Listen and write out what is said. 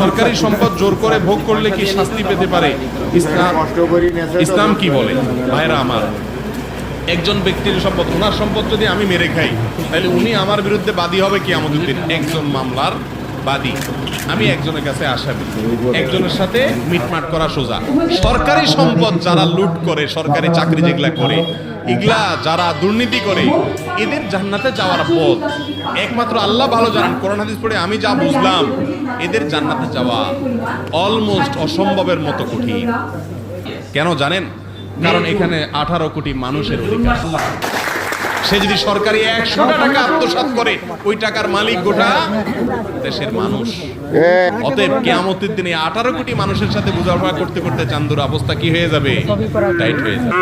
সরকারি সম্পদ জোর করে ভোগ করলে কি শাস্তি পেতে পারে? ইসলাম কি বলে? ভাইরা আমার, একজন ব্যক্তির সম্পদ, ওনার সম্পদ যদি আমি মেরে খাই, তাহলে উনি আমার বিরুদ্ধে বাদী হবে কিয়ামতের দিন। একজন মামলার বাদী, আমি একজনের কাছে আসামি, একজনের সাথে মিটমাট করা সোজা। সরকারি সম্পদ যারা লুট করে, সরকারি চাকরি যেগুলা করে, এগুলা যারা দুর্নীতি করে, এদের জান্নাতে যাওয়ার পথ একমাত্র আল্লাহ ভালো জানেন। কোরআন হাদিস পড়ে আমি যা বুঝলাম, এদের জান্নাতে যাওয়া অলমোস্ট অসম্ভবের মতো কঠিন। কেন জানেন? কারণ এখানে 18 কোটি মানুষের অধিকার। সে যদি সরকারি 100টা টাকা আত্মসাৎ করে, ওই টাকার মালিক গোটা দেশের মানুষ। অতএব কিয়ামতের দিনে 18 কোটি মানুষের সাথে বোঝাপড়া করতে করতে চান্দুর অবস্থা কি হয়ে যাবে? টাইট হয়ে যাবে।